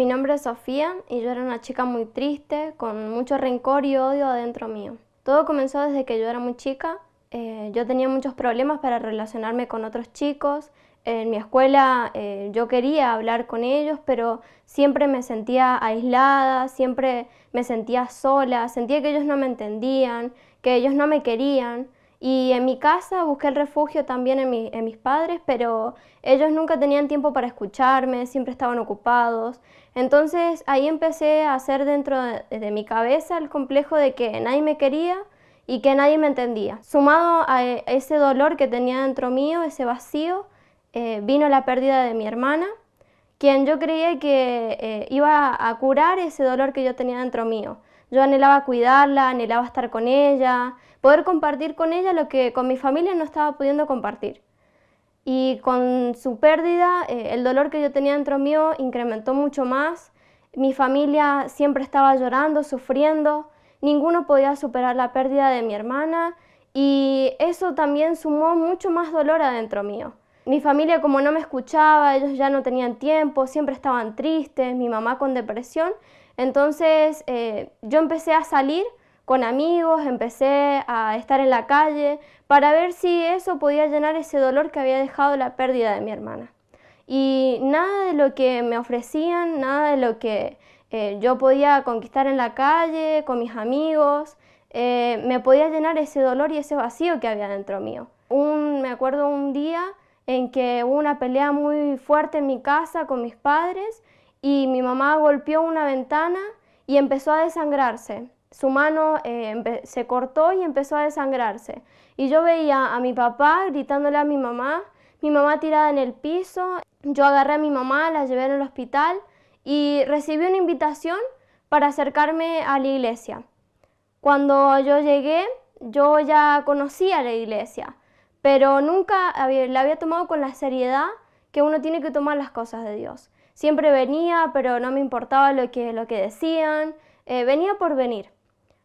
Mi nombre es Sofía y yo era una chica muy triste, con mucho rencor y odio adentro mío. Todo comenzó desde que yo era muy chica. Yo tenía muchos problemas para relacionarme con otros chicos. En mi escuela yo quería hablar con ellos, pero siempre me sentía aislada, siempre me sentía sola, sentía que ellos no me entendían, que ellos no me querían. Y en mi casa busqué el refugio también en mis padres, pero ellos nunca tenían tiempo para escucharme, siempre estaban ocupados. Entonces ahí empecé a hacer dentro de mi cabeza el complejo de que nadie me quería y que nadie me entendía. Sumado a ese dolor que tenía dentro mío, ese vacío, vino la pérdida de mi hermana, quien yo creía que iba a curar ese dolor que yo tenía dentro mío. Yo anhelaba cuidarla, anhelaba estar con ella, poder compartir con ella lo que con mi familia no estaba pudiendo compartir. Y con su pérdida, el dolor que yo tenía dentro mío incrementó mucho más. Mi familia siempre estaba llorando, sufriendo, ninguno podía superar la pérdida de mi hermana y eso también sumó mucho más dolor adentro mío. Mi familia, como no me escuchaba, ellos ya no tenían tiempo, siempre estaban tristes, mi mamá con depresión. Entonces yo empecé a salir con amigos, empecé a estar en la calle para ver si eso podía llenar ese dolor que había dejado la pérdida de mi hermana. Y nada de lo que me ofrecían, nada de lo que yo podía conquistar en la calle, con mis amigos, me podía llenar ese dolor y ese vacío que había dentro mío. Me acuerdo un día en que hubo una pelea muy fuerte en mi casa con mis padres y mi mamá golpeó una ventana y empezó a desangrarse. Su mano se cortó y empezó a desangrarse. Y yo veía a mi papá gritándole a mi mamá tirada en el piso. Yo agarré a mi mamá, la llevé al hospital y recibí una invitación para acercarme a la iglesia. Cuando yo llegué, yo ya conocía la iglesia, pero nunca la había tomado con la seriedad que uno tiene que tomar las cosas de Dios. Siempre venía, pero no me importaba lo que decían, venía por venir.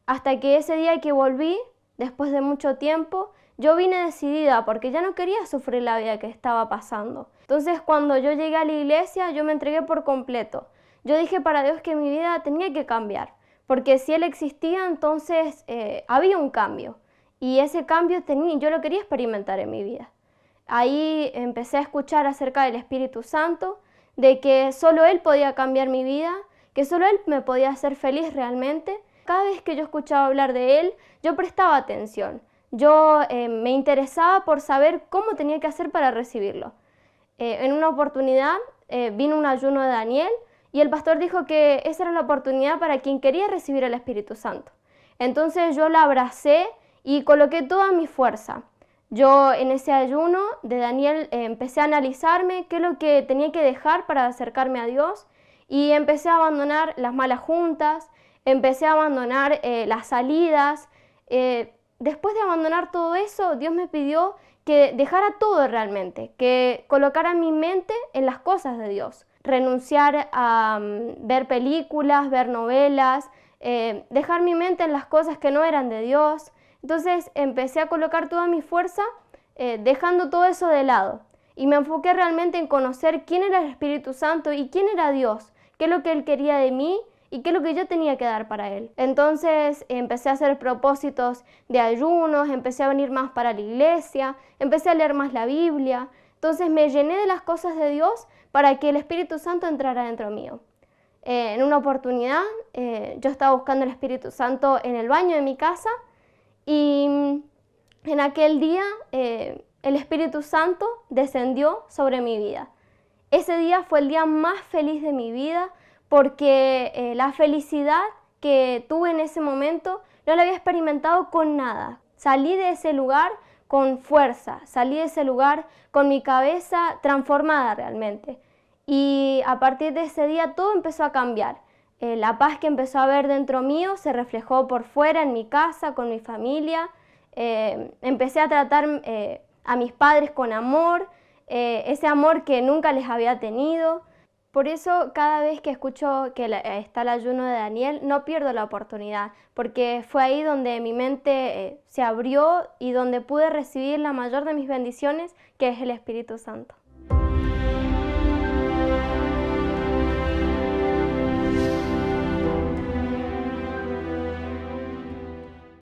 Hasta que ese día que volví, después de mucho tiempo, yo vine decidida porque ya no quería sufrir la vida que estaba pasando. Entonces cuando yo llegué a la iglesia, yo me entregué por completo. Yo dije para Dios que mi vida tenía que cambiar, porque si Él existía, entonces había un cambio. Y ese cambio yo lo quería experimentar en mi vida. Ahí empecé a escuchar acerca del Espíritu Santo, de que solo Él podía cambiar mi vida, que solo Él me podía hacer feliz realmente. Cada vez que yo escuchaba hablar de Él, yo prestaba atención. Yo me interesaba por saber cómo tenía que hacer para recibirlo. En una oportunidad vino un ayuno de Daniel y el pastor dijo que esa era la oportunidad para quien quería recibir el Espíritu Santo. Entonces yo la abracé y coloqué toda mi fuerza. Yo en ese ayuno de Daniel empecé a analizarme qué es lo que tenía que dejar para acercarme a Dios y empecé a abandonar las malas juntas, empecé a abandonar las salidas. Después de abandonar todo eso, Dios me pidió que dejara todo realmente, que colocara mi mente en las cosas de Dios. Renunciar a ver películas, ver novelas, dejar mi mente en las cosas que no eran de Dios. Entonces empecé a colocar toda mi fuerza dejando todo eso de lado. Y me enfoqué realmente en conocer quién era el Espíritu Santo y quién era Dios, qué es lo que Él quería de mí y qué es lo que yo tenía que dar para Él. Entonces empecé a hacer propósitos de ayunos, empecé a venir más para la iglesia, empecé a leer más la Biblia. Entonces me llené de las cosas de Dios para que el Espíritu Santo entrara dentro mío. En una oportunidad yo estaba buscando el Espíritu Santo en el baño de mi casa y en aquel día el Espíritu Santo descendió sobre mi vida. Ese día fue el día más feliz de mi vida porque la felicidad que tuve en ese momento no la había experimentado con nada. Salí de ese lugar con fuerza, salí de ese lugar con mi cabeza transformada realmente. Y a partir de ese día todo empezó a cambiar. La paz que empezó a haber dentro mío se reflejó por fuera en mi casa, con mi familia. Empecé a tratar a mis padres con amor, ese amor que nunca les había tenido. Por eso cada vez que escucho que está el ayuno de Daniel, no pierdo la oportunidad, porque fue ahí donde mi mente se abrió y donde pude recibir la mayor de mis bendiciones, que es el Espíritu Santo.